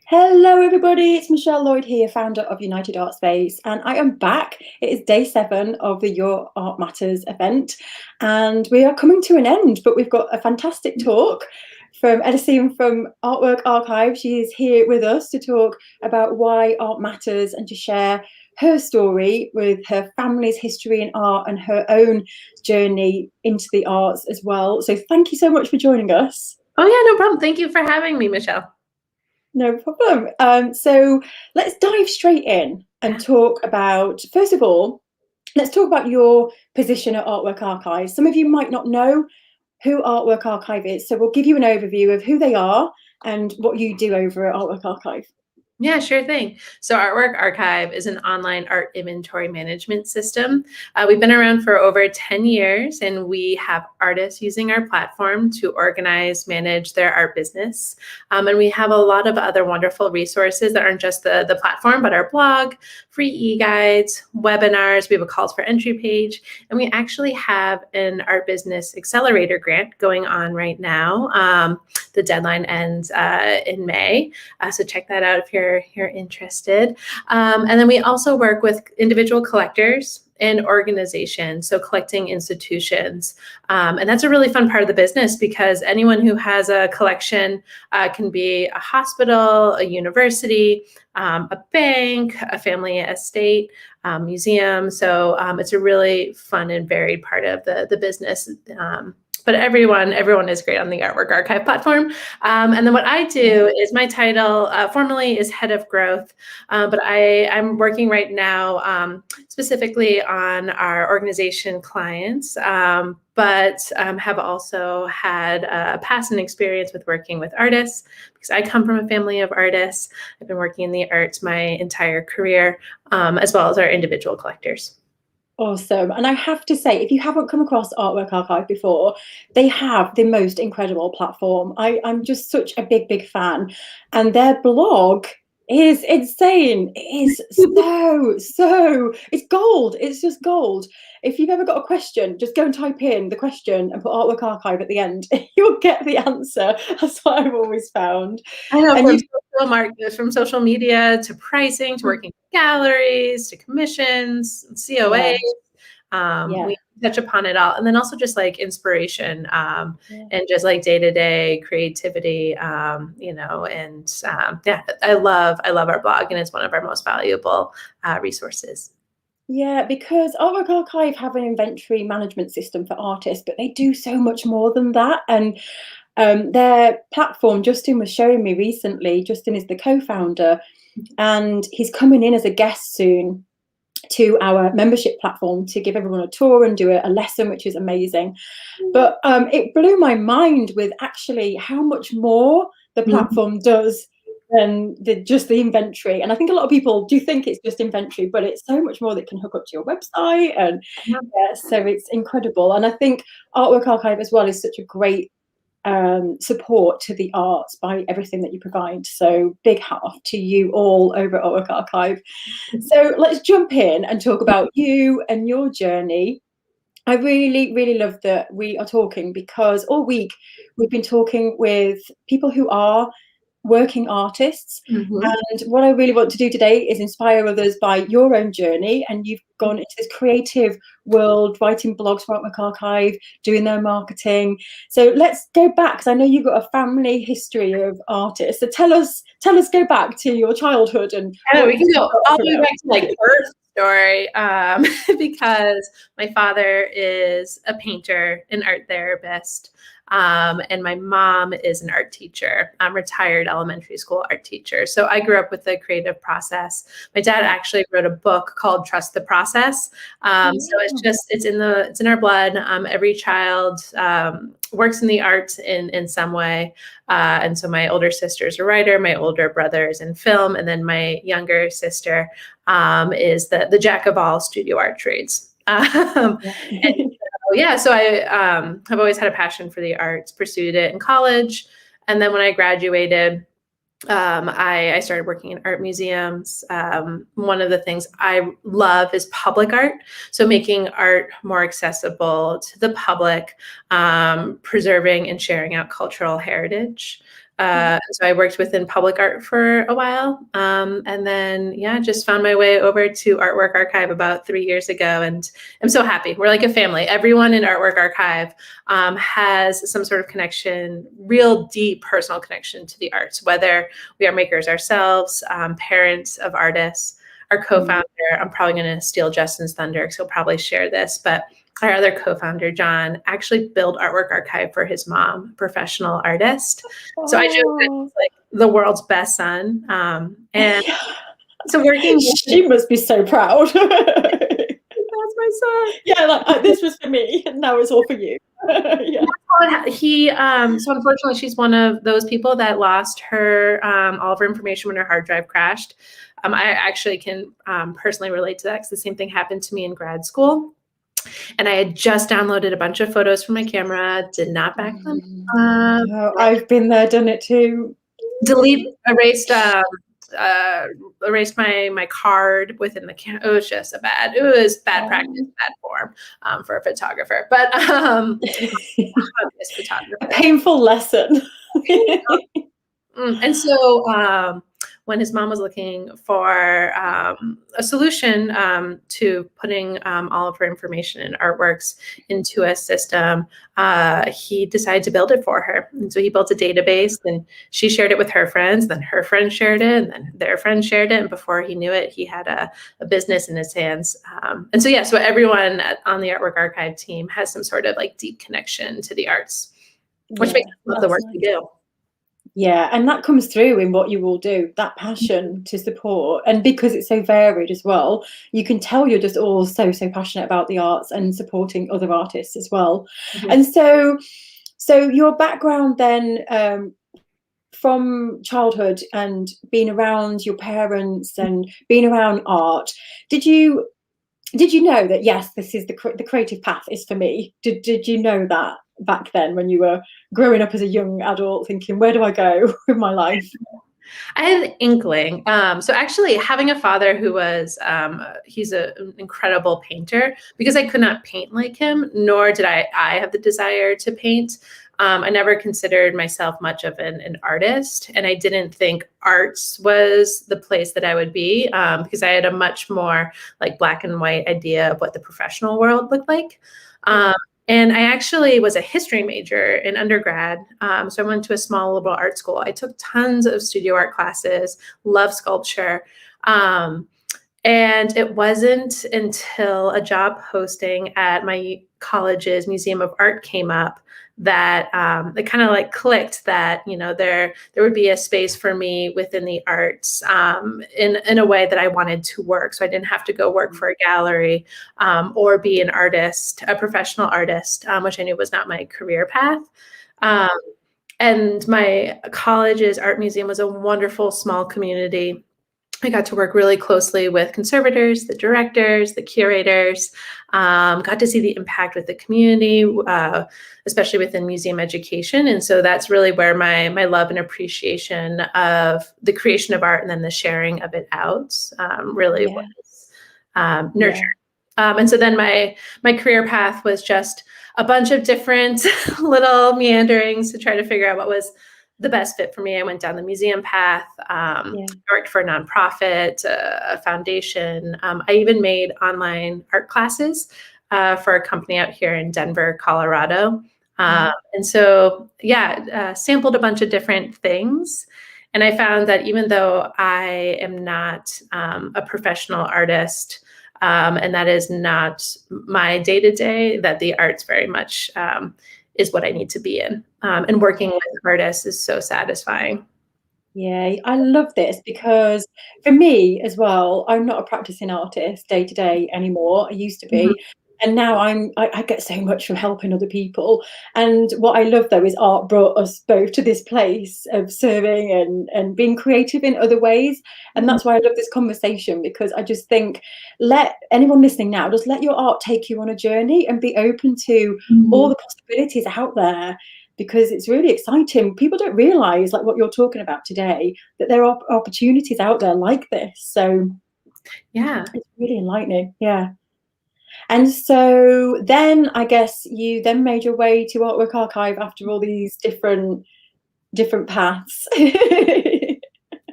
Hello, everybody. It's Michelle Lloyd here, founder of United Art Space, and I am back. It is day 7 of the Your Art Matters event, and we are coming to an end, but we've got a fantastic talk from Elysian from Artwork Archive. She is here with us to talk about why art matters and to share her story with her family's history in art and her own journey into the arts as well. So thank you so much for joining us. Oh yeah, no problem. Thank you for having me, Michelle. No problem. So let's dive straight in and talk about, first of all, let's talk about your position at Artwork Archive. Some of you might not know who Artwork Archive is, so we'll give you an overview of who they are and what you do over at Artwork Archive. Yeah, sure thing. So Artwork Archive is an online art inventory management system. We've been around for over 10 years, and we have artists using our platform to organize, manage their art business. And we have a lot of other wonderful resources that aren't just the platform, but our blog, free e-guides, webinars. We have a calls for entry page, and we actually have an art business accelerator grant going on right now. The deadline ends in May, so check that out if you're interested. And then we also work with individual collectors and organizations, so collecting institutions. And that's a really fun part of the business because anyone who has a collection can be a hospital, a university, a bank, a family estate, museum. So it's a really fun and varied part of the business. But everyone is great on the Artwork Archive platform. And then what I do is my title formally is Head of Growth, but I'm working right now specifically on our organization clients, but have also had a past and experience with working with artists because I come from a family of artists. I've been working in the arts my entire career, as well as our individual collectors. Awesome. And I have to say, if you haven't come across Artwork Archive before, they have the most incredible platform. I'm just such a big fan. And their blog is insane. It is it's gold. It's just gold. If you've ever got a question, just go and type in the question and put Artwork Archive at the end. You'll get the answer. That's what I've always found. I know, And from social media to pricing to working with galleries to commissions, COAs. We touch upon it all, and then also just like inspiration and just like day-to-day creativity. I love our blog, and it's one of our most valuable resources. Yeah, because Artwork Archive have an inventory management system for artists, but they do so much more than that. And their platform, Justin was showing me recently, Justin is the co-founder, and he's coming in as a guest soon to our membership platform to give everyone a tour and do a lesson, which is amazing. But it blew my mind with actually how much more the platform does than just the inventory. And I think a lot of people do think it's just inventory, but it's so much more that can hook up to your website. And so it's incredible. And I think Artwork Archive as well is such a great support to the arts by everything that you provide. So big hat off to you all over at Artwork Archive. So let's jump in and talk about you and your journey. I really love that we are talking because all week we've been talking with people who are working artists. And what I really want to do today is inspire others by your own journey. And you've gone into this creative world, writing blogs for Artwork Archive, doing their marketing. So let's go back, because I know you've got a family history of artists. So tell us, go back to your childhood. And we can go all the way back to like birth story, because my father is a painter, an art therapist. And my mom is an art teacher, retired elementary school art teacher. So I grew up with the creative process. My dad actually wrote a book called Trust the Process. So it's in our blood. Every child works in the arts in some way. And so my older sister's a writer, my older brother is in film, and then my younger sister is the jack of all studio art trades. So I have always had a passion for the arts, pursued it in college. And then when I graduated, I started working in art museums. One of the things I love is public art. So making art more accessible to the public, preserving and sharing out cultural heritage. So I worked within public art for a while. And then, yeah, just found my way over to Artwork Archive about 3 years ago. And I'm so happy. We're like a family. Everyone in Artwork Archive has some sort of connection, real deep personal connection to the arts, whether we are makers ourselves, parents of artists. Our co-founder, I'm probably going to steal Justin's thunder because he'll probably share this, but our other co-founder, John, actually built Artwork Archive for his mom, professional artist. So I joke that he's like the world's best son. And so working with she must be so proud. that's my son. Yeah, like this was for me, and now it's all for you. Yeah. So unfortunately, she's one of those people that lost her all of her information when her hard drive crashed. I actually can personally relate to that because the same thing happened to me in grad school. And I had just downloaded a bunch of photos from my camera, did not back them up. Oh, I've been there, done it too. Erased my card within the camera. It was just it was bad practice, bad form for a photographer. But a painful lesson. And so when his mom was looking for a solution to putting all of her information and artworks into a system, he decided to build it for her. And so he built a database, and she shared it with her friends, then her friends shared it, and then their friends shared it. And before he knew it, he had a business in his hands. And so, yeah, so everyone on the Artwork Archive team has some sort of like deep connection to the arts, which makes us love the work we do. Yeah, and that comes through in what you all do, that passion to support. And because it's so varied as well, you can tell you're just all so passionate about the arts and supporting other artists as well. Mm-hmm. And so your background then from childhood and being around your parents and being around art, did you know that, yes, this is the creative path is for me? Did you know that back then when you were growing up as a young adult, thinking, where do I go with my life? I had an inkling. So actually having a father who was, he's an incredible painter, because I could not paint like him, nor did I have the desire to paint. I never considered myself much of an artist, and I didn't think arts was the place that I would be, because I had a much more like black and white idea of what the professional world looked like. And I actually was a history major in undergrad. So I went to a small liberal art school. I took tons of studio art classes, loved sculpture. And it wasn't until a job posting at my college's Museum of Art came up that it kind of like clicked that, you know, there would be a space for me within the arts in a way that I wanted to work. So I didn't have to go work for a gallery or be an artist, a professional artist, which I knew was not my career path. And my college's art museum was a wonderful small community. I got to work really closely with conservators, the directors, the curators, got to see the impact with the community, especially within museum education. And so that's really where my love and appreciation of the creation of art and then the sharing of it out really was nurtured. And so then my career path was just a bunch of different little meanderings to try to figure out what was the best fit for me. I went down the museum path. I worked for a nonprofit, a foundation. I even made online art classes for a company out here in Denver, Colorado. And so, sampled a bunch of different things. And I found that even though I am not a professional artist, and that is not my day-to-day, that the arts very much is what I need to be in. And working with artists is so satisfying. Yeah, I love this because for me as well, I'm not a practicing artist day to day anymore. I used to be. And now I get so much from helping other people. And what I love though is art brought us both to this place of serving and being creative in other ways. And that's why I love this conversation, because I just think, let anyone listening now, just let your art take you on a journey and be open to all the possibilities out there, because it's really exciting. People don't realize, like what you're talking about today, that there are opportunities out there like this. So yeah, it's really enlightening. Yeah. And so then I guess you then made your way to Artwork Archive after all these different different paths.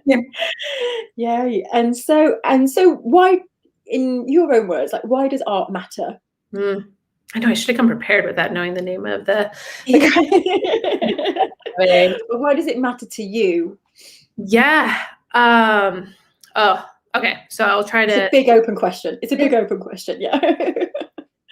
Yeah. Yeah, so why, in your own words, like, why does art matter? Mm. I know I should have come prepared with that, knowing the name of the Yeah. company. But why does it matter to you? Yeah. Um, oh, okay. So I'll try It's a to. big open question. It's a big open question, yeah.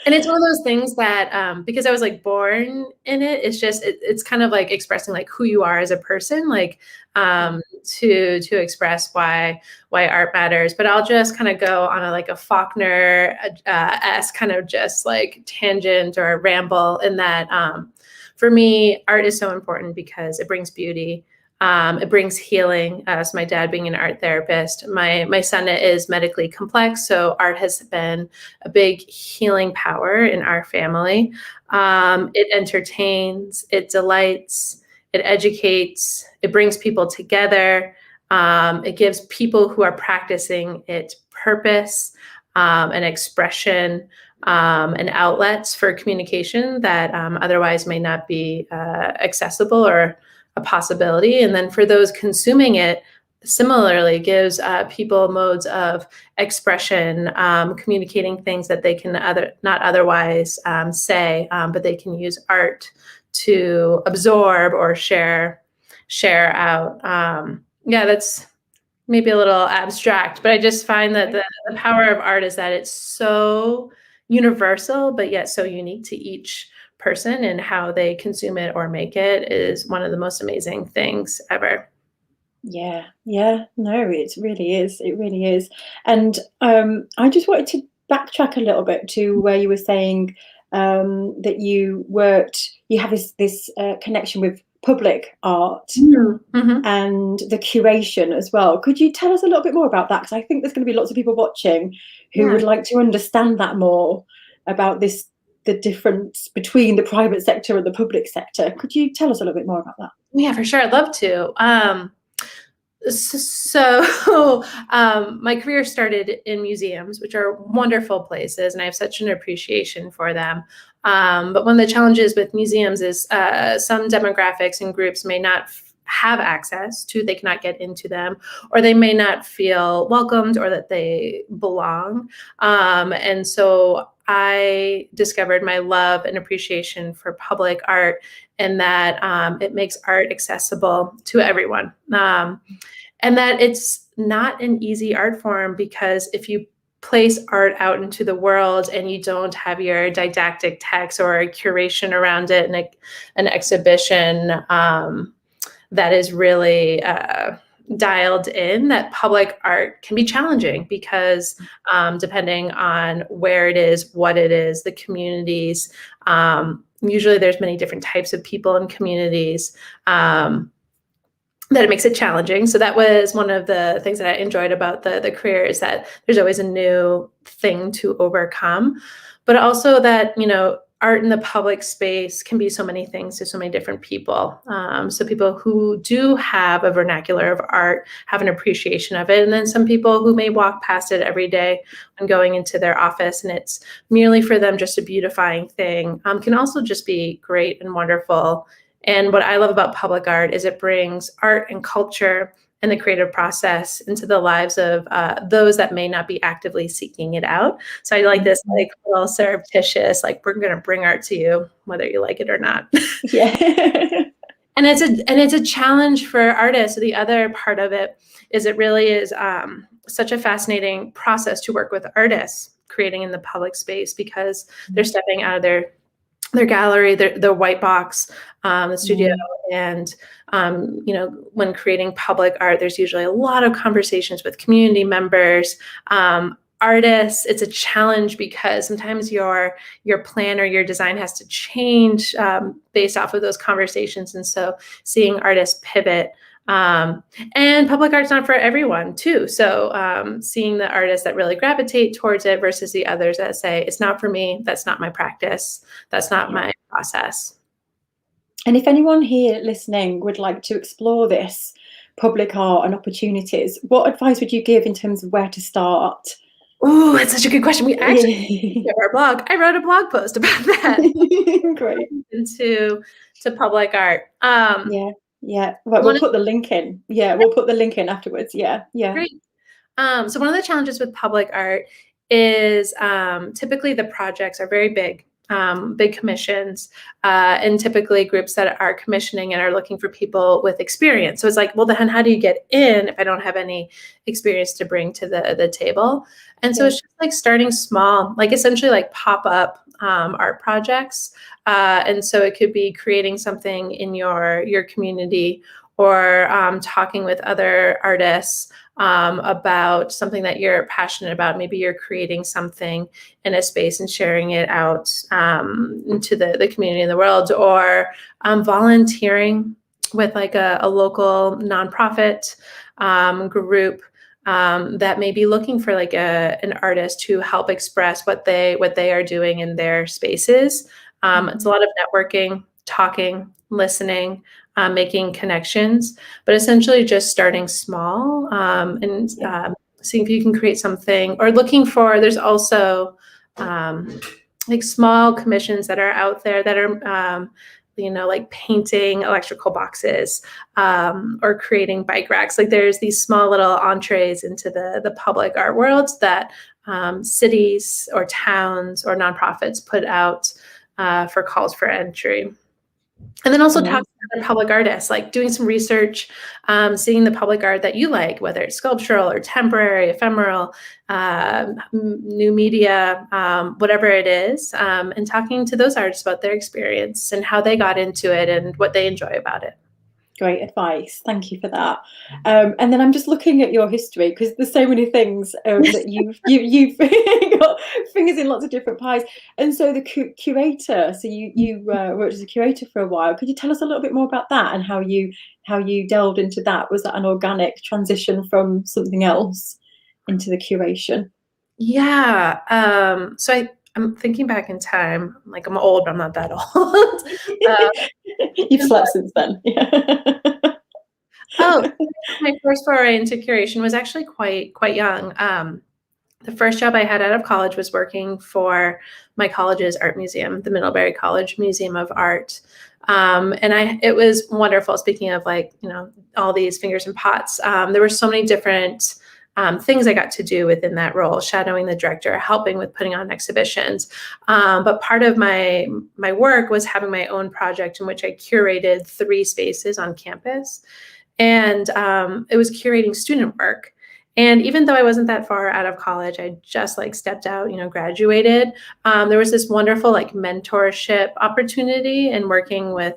And it's one of those things that because I was like born in it, it's just it's kind of like expressing like who you are as a person, like to express why art matters. But I'll just kind of go on a like a Faulkner esque kind of just like tangent or ramble in that for me, art is so important because it brings beauty. It brings healing. So my dad being an art therapist, my son is medically complex, so art has been a big healing power in our family. It entertains, it delights, it educates, it brings people together. It gives people who are practicing it purpose, and expression, and outlets for communication that otherwise may not be accessible or a possibility. And then for those consuming it, similarly gives people modes of expression, communicating things that they can not otherwise say, but they can use art to absorb or share out. Yeah, that's maybe a little abstract, but I just find that the power of art is that it's so universal, but yet so unique to each person, and how they consume it or make it is one of the most amazing things ever. Yeah, yeah, no, it really is. It really is. And I just wanted to backtrack a little bit to where you were saying that you have this connection with public art Mm-hmm. and the curation as well. Could you tell us a little bit more about that? Because I think there's going to be lots of people watching who Yeah. would like to understand that more about this, the difference between the private sector and the public sector. Could you tell us a little bit more about that? Yeah, for sure. I'd love to. So my career started in museums, which are wonderful places, and I have such an appreciation for them. But one of the challenges with museums is some demographics and groups may not have access to, they cannot get into them, or they may not feel welcomed or that they belong. And so I discovered my love and appreciation for public art, and that it makes art accessible to everyone. And that it's not an easy art form, because if you place art out into the world and you don't have your didactic text or a curation around it, and an exhibition that is really dialed in, that public art can be challenging, because depending on where it is, what it is, the communities, usually there's many different types of people in communities, that it makes it challenging. So that was one of the things that I enjoyed about the career, is that there's always a new thing to overcome, but also that, art in the public space can be so many things to so many different people. So people who do have a vernacular of art have an appreciation of it. And then some people who may walk past it every day when going into their office, and it's merely for them just a beautifying thing, can also just be great and wonderful. And what I love about public art is it brings art and culture and the creative process into the lives of those that may not be actively seeking it out. So I like this like little surreptitious, like, we're going to bring art to you, whether you like it or not. Yeah. And it's a challenge for artists. So the other part of it is it really is such a fascinating process to work with artists creating in the public space, because they're stepping out of their gallery, their white box, the studio. And, when creating public art, there's usually a lot of conversations with community members, artists. It's a challenge because sometimes your plan or your design has to change based off of those conversations. And so seeing artists pivot, and public art's not for everyone too. So seeing the artists that really gravitate towards it versus the others that say, it's not for me, that's not my practice, that's not my process. And if anyone here listening would like to explore this public art and opportunities, what advice would you give in terms of where to start? Oh, that's such a good question. We actually have our blog. I wrote a blog post about that. Great. Into public art. Yeah. Yeah. Right, we'll One of put the link in. Yeah, we'll put the link in afterwards. Yeah, yeah. Great. So one of the challenges with public art is typically the projects are very big, big commissions, and typically groups that are commissioning and are looking for people with experience. So it's like, well, then how do you get in if I don't have any experience to bring to the table? And so Yeah. it's just like starting small, like essentially like pop up art projects. And so it could be creating something in your community, or talking with other artists about something that you're passionate about. Maybe you're creating something in a space and sharing it out into the community and the world, or volunteering with like a local nonprofit group that may be looking for like an artist to help express what they are doing in their spaces. It's a lot of networking, talking, listening, making connections, but essentially just starting small, and seeing if you can create something, or looking for, there's also like small commissions that are out there that are, like painting electrical boxes, or creating bike racks. Like there's these small little entrees into the public art world that cities or towns or nonprofits put out for calls for entry. And then also talking to other public artists, like doing some research, seeing the public art that you like, whether it's sculptural or temporary, ephemeral, new media, whatever it is, and talking to those artists about their experience and how they got into it and what they enjoy about it. Great advice. Thank you for that. And then I'm just looking at your history, because there's so many things that you've got fingers in lots of different pies. And so the curator. So you worked as a curator for a while. Could you tell us a little bit more about that and how you delved into that? Was that an organic transition from something else into the curation? Yeah. So I'm thinking back in time. Like I'm old, but I'm not that old. You've slept since then. Oh, my first foray into curation was actually quite young. The first job I had out of college was working for my college's art museum, the Middlebury College Museum of Art. And it was wonderful. Speaking of like, all these fingers in pots, there were so many different things I got to do within that role, shadowing the director, helping with putting on exhibitions. But part of my work was having my own project in which I curated 3 spaces on campus. And it was curating student work. And even though I wasn't that far out of college, I just like stepped out, graduated. There was this wonderful like mentorship opportunity in working with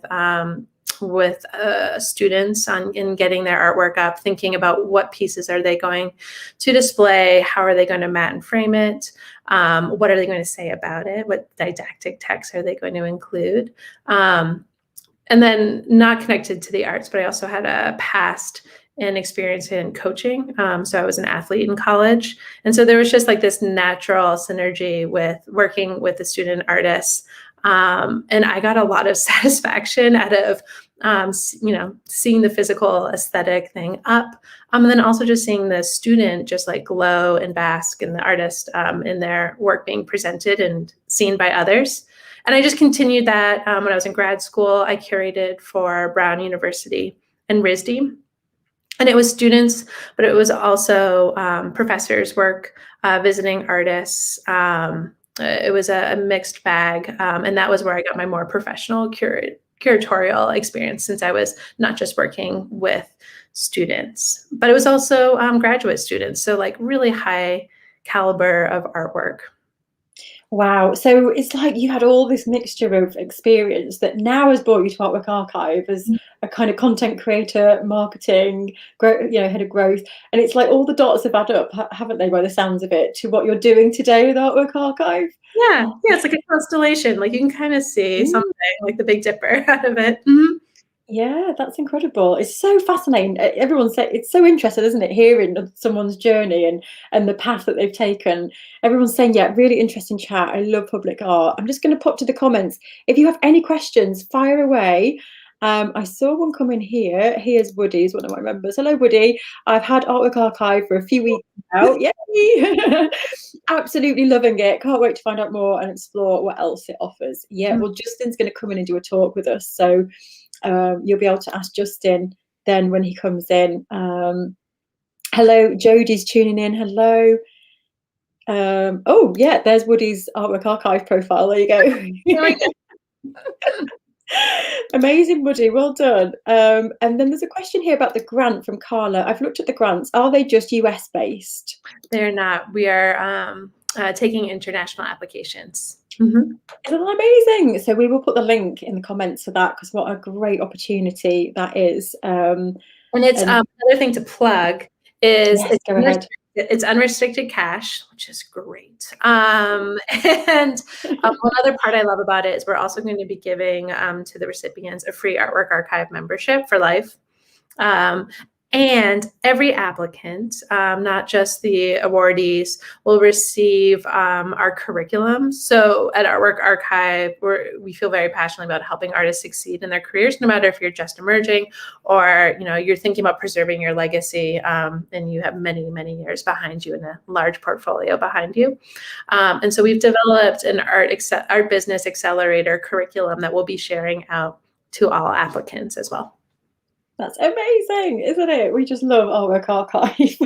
students in getting their artwork up, thinking about what pieces are they going to display, how are they going to mat and frame it, what are they going to say about it, what didactic texts are they going to include. And then not connected to the arts, but I also had a past and experience in coaching. So I was an athlete in college. And so there was just like this natural synergy with working with the student artists. And I got a lot of satisfaction out of, seeing the physical aesthetic thing up. And then also just seeing the student just like glow and bask, and the artist in their work being presented and seen by others. And I just continued that when I was in grad school. I curated for Brown University and RISD. And it was students, but it was also professors' work, visiting artists. It was a mixed bag. And that was where I got my more professional curatorial experience, since I was not just working with students, but it was also graduate students. So like really high caliber of artwork. Wow. So it's like you had all this mixture of experience that now has brought you to Artwork Archive as a kind of content creator, marketing, head of growth. And it's like all the dots have added up, haven't they, by the sounds of it, to what you're doing today with Artwork Archive? Yeah, it's like a constellation. Like you can kind of see something like the Big Dipper out of it. Mm-hmm. Yeah, that's incredible. It's so fascinating. Everyone's saying it's so interesting, isn't it? Hearing someone's journey and the path that they've taken. Everyone's saying, yeah, really interesting chat. I love public art. I'm just going to pop to the comments. If you have any questions, fire away. I saw one come in here. Here's Woody, he's one of my members. Hello, Woody. I've had Artwork Archive for a few weeks now. Yay! Absolutely loving it. Can't wait to find out more and explore what else it offers. Yeah, well, Justin's going to come in and do a talk with us. So you'll be able to ask Justin then when he comes in. Hello, Jodie's tuning in. Hello. Oh yeah, there's Woody's Artwork Archive profile. There you go. There we go. Amazing, Woody. Well done. And then there's a question here about the grant from Carla. I've looked at the grants. Are they just US based? They're not. We are taking international applications. Isn't that amazing? So we will put the link in the comments for that, because what a great opportunity that is. And it's another thing to plug is yes, go ahead. It's unrestricted cash, which is great. And one other part I love about it is we're also going to be giving to the recipients a free Artwork Archive membership for life. And every applicant, not just the awardees, will receive our curriculum. So at Artwork Archive, we feel very passionately about helping artists succeed in their careers, no matter if you're just emerging or you're thinking about preserving your legacy and you have many, many years behind you and a large portfolio behind you. And so we've developed an art business accelerator curriculum that we'll be sharing out to all applicants as well. That's amazing, isn't it? We just love Artwork Archive. Me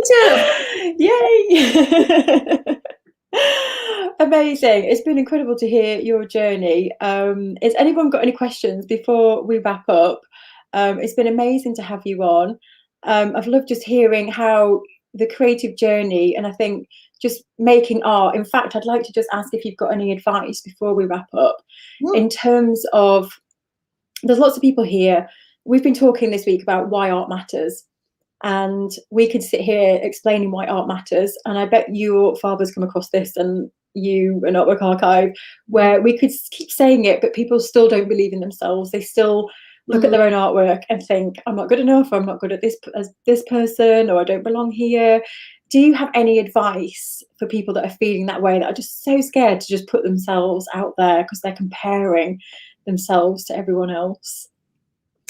too. Yay! Amazing. It's been incredible to hear your journey. Has anyone got any questions before we wrap up? It's been amazing to have you on. I've loved just hearing how the creative journey, and I think just making art. In fact, I'd like to just ask if you've got any advice before we wrap up, in terms of, there's lots of people here. We've been talking this week about why art matters, and we could sit here explaining why art matters. And I bet your father's come across this, and you and Artwork Archive, where we could keep saying it, but people still don't believe in themselves. They still look at their own artwork and think, I'm not good enough, or I'm not good at this as this person, or I don't belong here. Do you have any advice for people that are feeling that way, that are just so scared to just put themselves out there because they're comparing themselves to everyone else?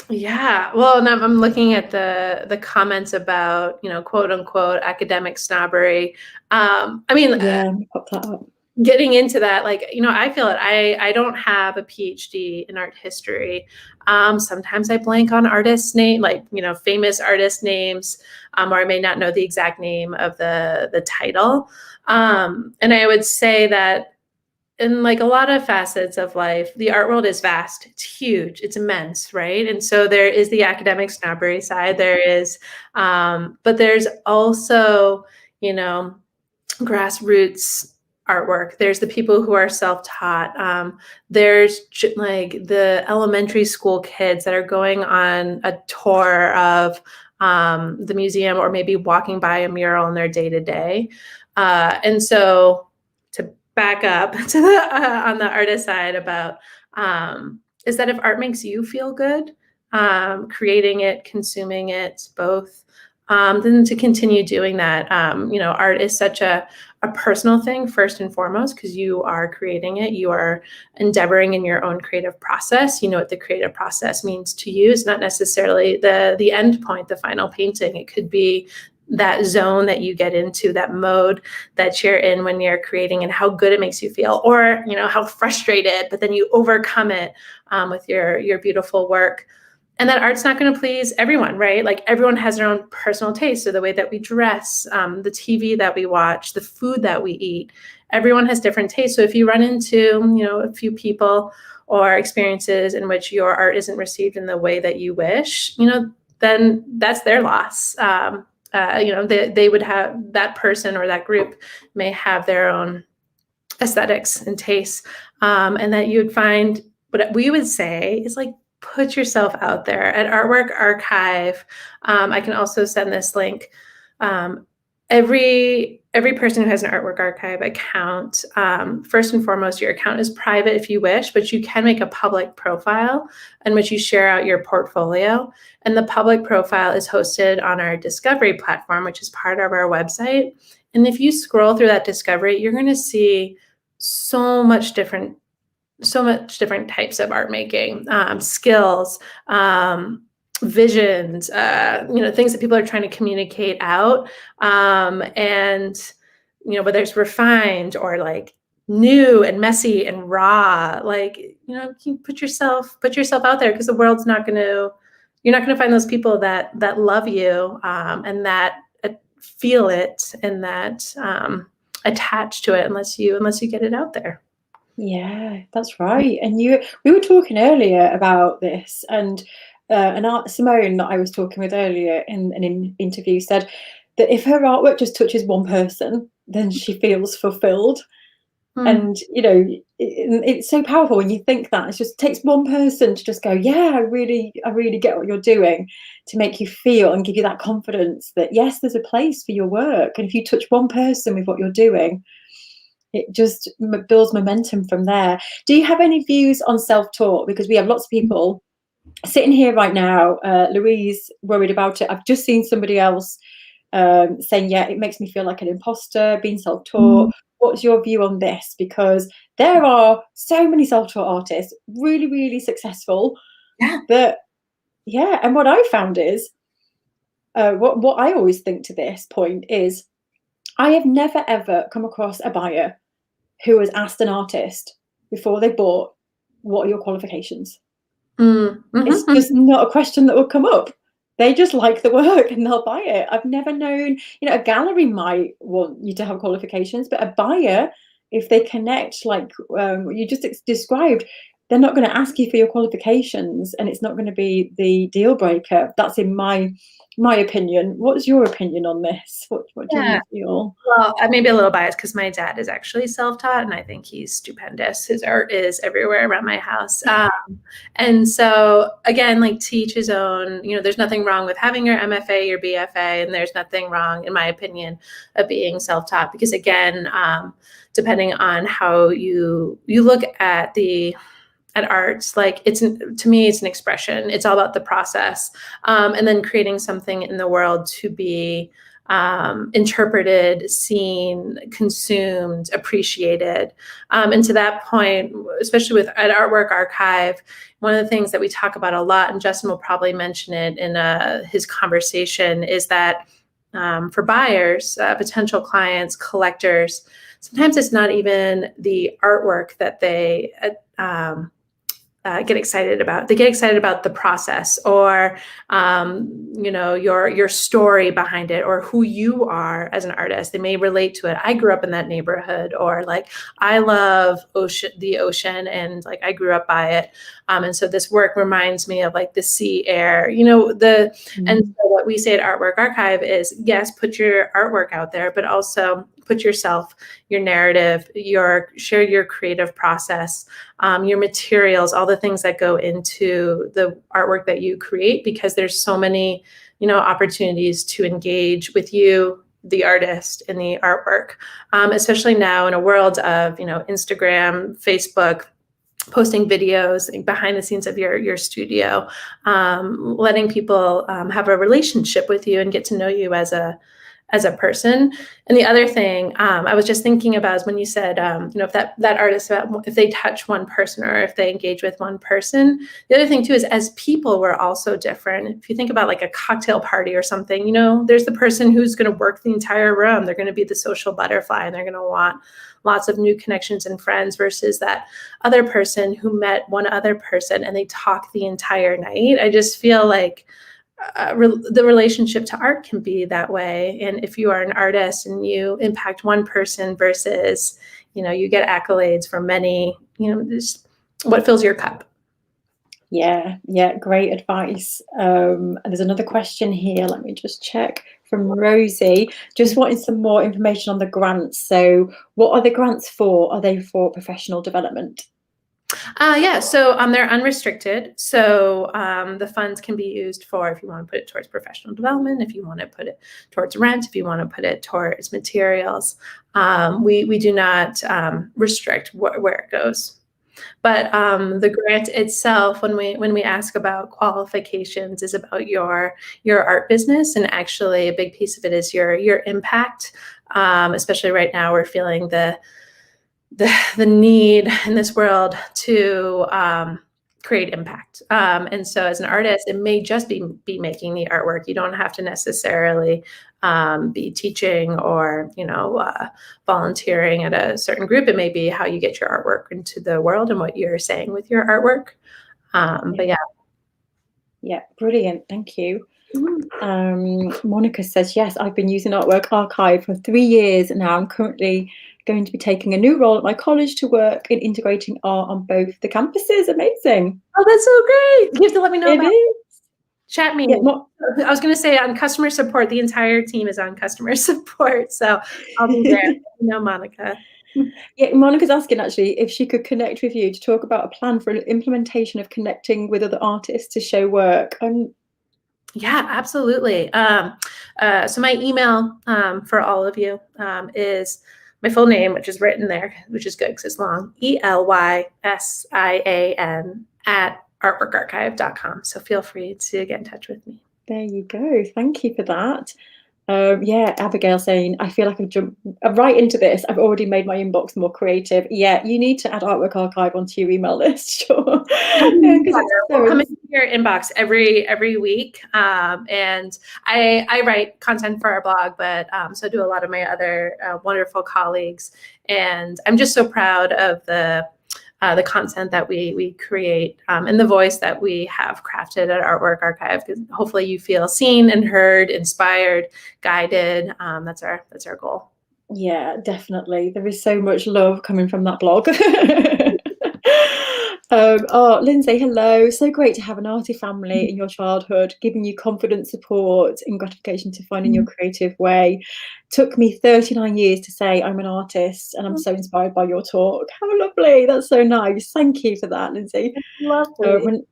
Yeah, well, now I'm looking at the comments about, quote unquote academic snobbery. I mean, yeah, pop that up. Getting into that, I feel it. I don't have a PhD in art history. Sometimes I blank on artists' name, famous artist names, or I may not know the exact name of the title. And I would say that in a lot of facets of life, the art world is vast. It's huge. It's immense, right? And so there is the academic snobbery side. There is, but there's also, grassroots artwork. There's the people who are self-taught. There's the elementary school kids that are going on a tour of the museum, or maybe walking by a mural in their day-to-day. And so to back up to on the artist side about is that if art makes you feel good, creating it, consuming it, both, then to continue doing that. Art is such a personal thing, first and foremost, because you are creating it, you are endeavoring in your own creative process. You know what the creative process means to you. It's not necessarily the end point, the final painting. It could be that zone that you get into, that mode that you're in when you're creating, and how good it makes you feel, or how frustrated, but then you overcome it with your beautiful work. And that art's not going to please everyone, right? Everyone has their own personal taste. So the way that we dress, the TV that we watch, the food that we eat, everyone has different tastes. So if you run into a few people or experiences in which your art isn't received in the way that you wish, then that's their loss. They would have, that person or that group may have their own aesthetics and tastes, and that you would find, what we would say is put yourself out there at Artwork Archive. I can also send this link. Every person who has an Artwork Archive account, first and foremost, your account is private if you wish, but you can make a public profile in which you share out your portfolio. And the public profile is hosted on our Discovery platform, which is part of our website. And if you scroll through that Discovery, you're going to see so much different types of art making, skills, visions, things that people are trying to communicate out. And, whether it's refined or new and messy and raw. Like, you put yourself out there, because the world's not going to, you're not going to find those people that love you, and that feel it, and that attach to it, unless you get it out there. Yeah, that's right. And we were talking earlier about this, and Simone that I was talking with earlier in an interview said that if her artwork just touches one person, then she feels fulfilled. Mm. And it's so powerful when you think that it just takes one person to just go, yeah, I really get what you're doing, to make you feel and give you that confidence that yes, there's a place for your work. And if you touch one person with what you're doing, it just builds momentum from there. Do you have any views on self-taught? Because we have lots of people sitting here right now. Louise worried about it. I've just seen somebody else saying, yeah, it makes me feel like an imposter being self-taught. What's your view on this? Because there are so many self-taught artists, really, really successful. Yeah. But yeah, and what I found is, what I always think to this point is, I have never ever come across a buyer who has asked an artist before they bought, what are your qualifications? It's just not a question that will come up. They just like the work and they'll buy it. I've never known, a gallery might want you to have qualifications, but a buyer, if they connect like what you just described, they're not going to ask you for your qualifications, and it's not going to be the deal breaker. That's in my opinion. What's your opinion on this? What do you feel? Well, I may be a little biased because my dad is actually self-taught, and I think he's stupendous. His art is everywhere around my house. And so, again, like, to each his own. There's nothing wrong with having your MFA, your BFA, and there's nothing wrong, in my opinion, of being self-taught, because, again, depending on how you look at arts, like, to me, it's an expression. It's all about the process, and then creating something in the world to be interpreted, seen, consumed, appreciated. And to that point, especially at Artwork Archive, one of the things that we talk about a lot, and Justin will probably mention it in his conversation, is that for buyers, potential clients, collectors, sometimes it's not even the artwork that they get excited about. They get excited about the process, or your story behind it, or who you are as an artist. They may relate to it. I grew up in that neighborhood, or like, I love the ocean, and like, I grew up by it, and so this work reminds me of like the sea air. And so what we say at Artwork Archive is, yes, put your artwork out there, but also put yourself, your narrative, share your creative process, your materials, all the things that go into the artwork that you create, because there's so many, opportunities to engage with you, the artist, in the artwork, especially now in a world of, Instagram, Facebook, posting videos behind the scenes of your studio, letting people have a relationship with you and get to know you as a person. And the other thing I was just thinking about is when you said, if that artist, if they touch one person, or if they engage with one person. The other thing too is, as people, we're also different. If you think about like a cocktail party or something, there's the person who's going to work the entire room. They're going to be the social butterfly, and they're going to want lots of new connections and friends, versus that other person who met one other person and they talk the entire night. I just feel like the relationship to art can be that way. And if you are an artist and you impact one person versus, you get accolades from many, just what fills your cup. Yeah, great advice. And there's another question here. Let me just check, from Rosie, just wanting some more information on the grants. So what are the grants for? Are they for professional development? Yeah, so they're unrestricted. So the funds can be used for, if you want to put it towards professional development, if you want to put it towards rent, if you want to put it towards materials. We do not restrict where it goes. But the grant itself, when we ask about qualifications, is about your art business, and actually a big piece of it is your impact. Especially right now, we're feeling the need in this world to create impact. And so as an artist, it may just be making the artwork. You don't have to necessarily be teaching or, volunteering at a certain group. It may be how you get your artwork into the world and what you're saying with your artwork. But yeah. Yeah, brilliant. Thank you. Monica says, yes, I've been using Artwork Archive for 3 years now. I'm currently going to be taking a new role at my college to work in integrating art on both the campuses. Amazing. Oh, that's so great. You have to let me know It about is. Chat me. Yeah, I was going to say on customer support, the entire team is on customer support. So I'll be there. Monica. Yeah, Monica's asking actually if she could connect with you to talk about a plan for an implementation of connecting with other artists to show work. Yeah, absolutely. So my email for all of you is my full name, which is written there, which is good because it's long, ELYSIAN@artworkarchive.com. So feel free to get in touch with me. There you go. Thank you for that. Yeah, Abigail saying, I feel like I've jumped right into this. I've already made my inbox more creative. Yeah, you need to add Artwork Archive onto your email list, sure. We'll come into your inbox every week. And I write content for our blog, but so do a lot of my other wonderful colleagues. And I'm just so proud of the content that we create and the voice that we have crafted at Artwork Archive. Hopefully you feel seen and heard, inspired, guided. That's our goal. Yeah, definitely. There is so much love coming from that blog. Oh, Lindsay, hello. So great to have an arty family in your childhood, giving you confident support and gratification to finding your creative way. Took me 39 years to say I'm an artist, and I'm so inspired by your talk. How lovely. That's so nice. Thank you for that, Lindsay. Lovely.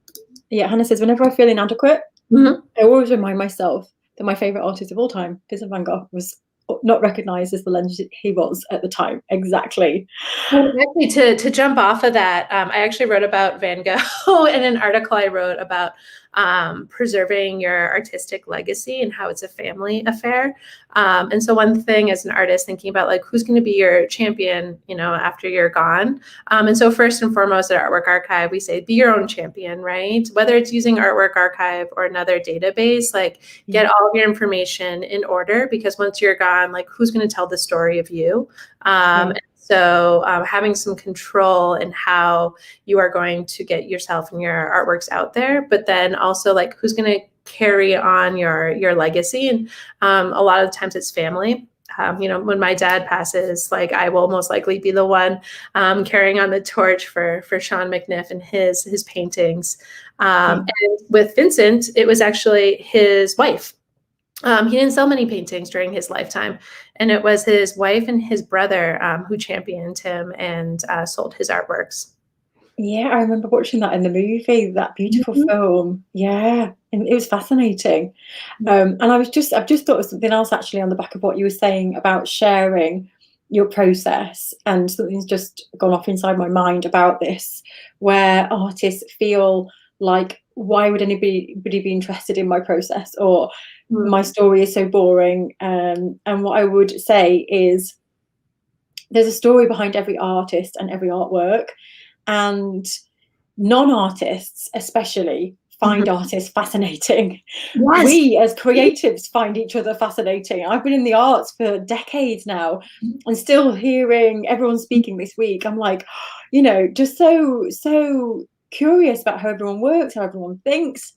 Hannah says, whenever I feel inadequate, Mm-hmm. I always remind myself that my favorite artist of all time, Vincent van Gogh, was not recognized as the legend he was at the time. Exactly. Well, actually, to jump off of that, I actually wrote about Van Gogh in an article I wrote about preserving your artistic legacy and how it's a family affair. And so one thing as an artist, thinking about like who's going to be your champion, after you're gone. And so first and foremost at Artwork Archive, we say be your own champion, right? Whether it's using Artwork Archive or another database, like get all of your information in order, because once you're gone, like who's going to tell the story of you? So having some control in how you are going to get yourself and your artworks out there, but then also like who's going to carry on your legacy. And a lot of times it's family. When my dad passes, like I will most likely be the one carrying on the torch for Sean McNiff and his paintings. And with Vincent, it was actually his wife. He didn't sell many paintings during his lifetime, and it was his wife and his brother who championed him and sold his artworks. Yeah, I remember watching that in the movie, that beautiful film. Yeah, and it was fascinating. And I've just thought of something else actually on the back of what you were saying about sharing your process, and something's just gone off inside my mind about this, where artists feel like, why would anybody be interested in my process, or my story is so boring. And what I would say is there's a story behind every artist and every artwork, and non-artists especially find artists fascinating. Yes. We as creatives find each other fascinating. I've been in the arts for decades now, and still hearing everyone speaking this week, I'm like, just so curious about how everyone works, how everyone thinks.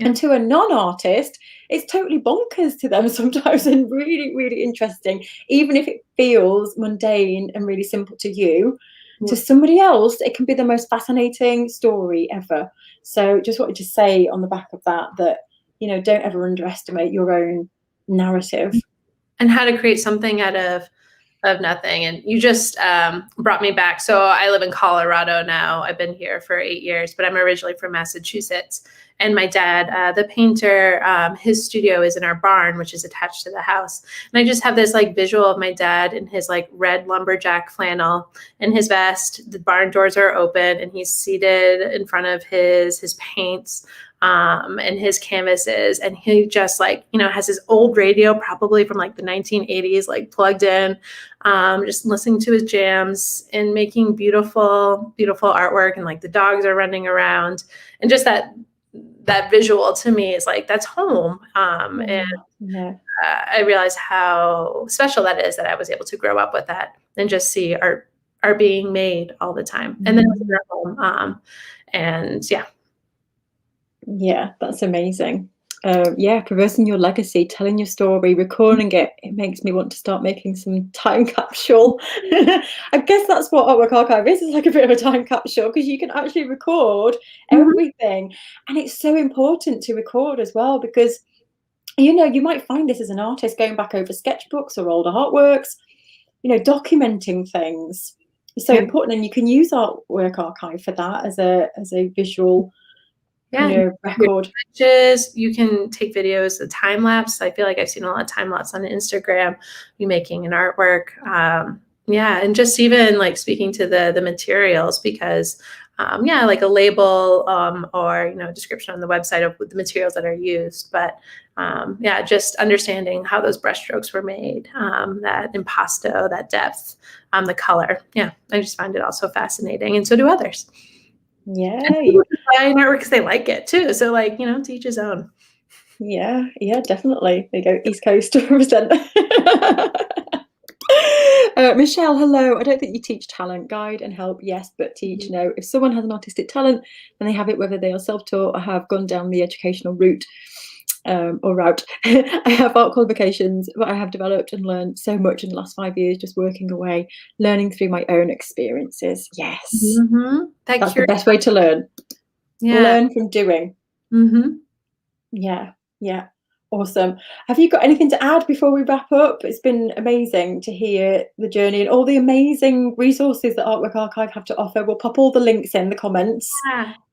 And to a non-artist, it's totally bonkers to them sometimes, and really, really interesting. Even if it feels mundane and really simple to you, to somebody else, it can be the most fascinating story ever. So just wanted to say on the back of that, don't ever underestimate your own narrative. And how to create something out of nothing. And you just brought me back. So I live in Colorado now. I've been here for 8 years, but I'm originally from Massachusetts. And my dad, the painter, his studio is in our barn, which is attached to the house. And I just have this like visual of my dad in his like red lumberjack flannel and his vest. The barn doors are open and he's seated in front of his paints and his canvases, and he just like, has his old radio probably from like the 1980s, like plugged in, just listening to his jams and making beautiful, beautiful artwork. And like the dogs are running around, and just that visual to me is like, that's home. I realized how special that is, that I was able to grow up with that and just see art being made all the time. And then it was in our home. And yeah, that's amazing. Traversing your legacy, telling your story, recording it makes me want to start making some time capsule. I guess that's what Artwork Archive is. It's like a bit of a time capsule, because you can actually record everything. And it's so important to record as well, because you might find this as an artist going back over sketchbooks or older artworks, documenting things is so important. And you can use Artwork Archive for that as a visual record. You can take videos, the time lapse. I feel like I've seen a lot of time lapse on Instagram, you making an artwork. And just even like speaking to the materials, because like a label or description on the website of the materials that are used. But just understanding how those brushstrokes were made, that impasto, that depth, the color. I just find it also fascinating, and so do others. Yay. Buying artwork because they like it too. So like, to each his own. Yeah, definitely. There you go, East Coast represent. Michelle, hello. I don't think you teach talent, guide and help, yes, but teach, no. If someone has an artistic talent and they have it, whether they are self-taught or have gone down the educational route, I have art qualifications, but I have developed and learned so much in the last 5 years, just working away, learning through my own experiences. Yes, that's the best way to learn. Learn from doing. Yeah, awesome. Have you got anything to add before we wrap up? It's been amazing to hear the journey and all the amazing resources that Artwork Archive have to offer. We'll pop all the links in the comments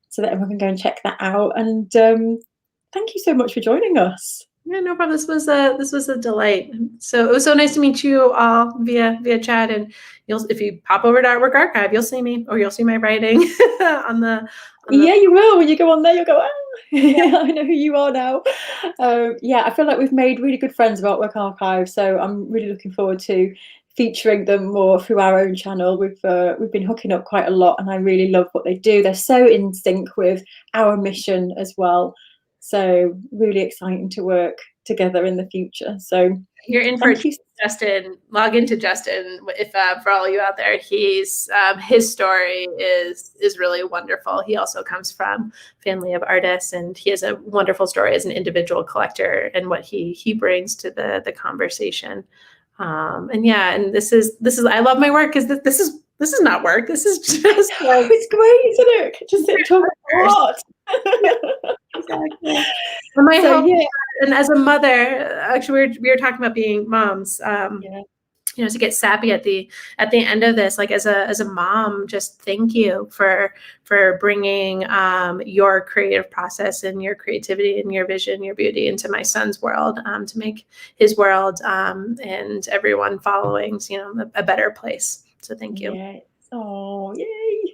so that everyone can go and check that out. And thank you so much for joining us. Yeah, no problem. This was a delight. So it was so nice to meet you all via chat. And if you pop over to Artwork Archive, you'll see me, or you'll see my writing on the. Yeah, you will. When you go on there, you'll go, I know who you are now. I feel like we've made really good friends of Artwork Archive, so I'm really looking forward to featuring them more through our own channel. We've been hooking up quite a lot, and I really love what they do. They're so in sync with our mission as well. So really exciting to work together in the future. So you're in for Justin. Log into Justin if for all you out there. He's his story is really wonderful. He also comes from a family of artists, and he has a wonderful story as an individual collector and what he brings to the conversation. And this is I love my work, because this is not work. This is just like, it's great, isn't it? Just sit talk art. Exactly. And as a mother, actually, we were talking about being moms. To get sappy at the end of this, like as a mom, just thank you for bringing your creative process and your creativity and your vision, your beauty into my son's world, to make his world and everyone following, a better place. So thank you. Yeah. Oh, yay.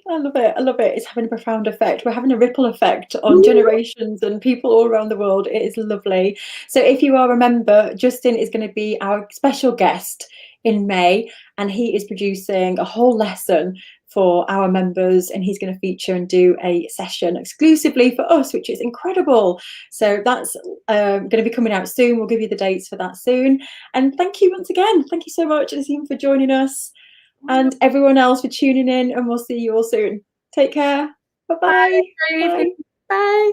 I love it. It's having a profound effect. We're having a ripple effect on generations and people all around the world. It is lovely. So if you are a member, Justin is going to be our special guest in May, and he is producing a whole lesson for our members, and he's going to feature and do a session exclusively for us, which is incredible. So that's going to be coming out soon. We'll give you the dates for that soon. And thank you once again. Thank you so much, Elysian, for joining us, and everyone else for tuning in, and we'll see you all soon. Take care. Bye-bye. Bye. Bye.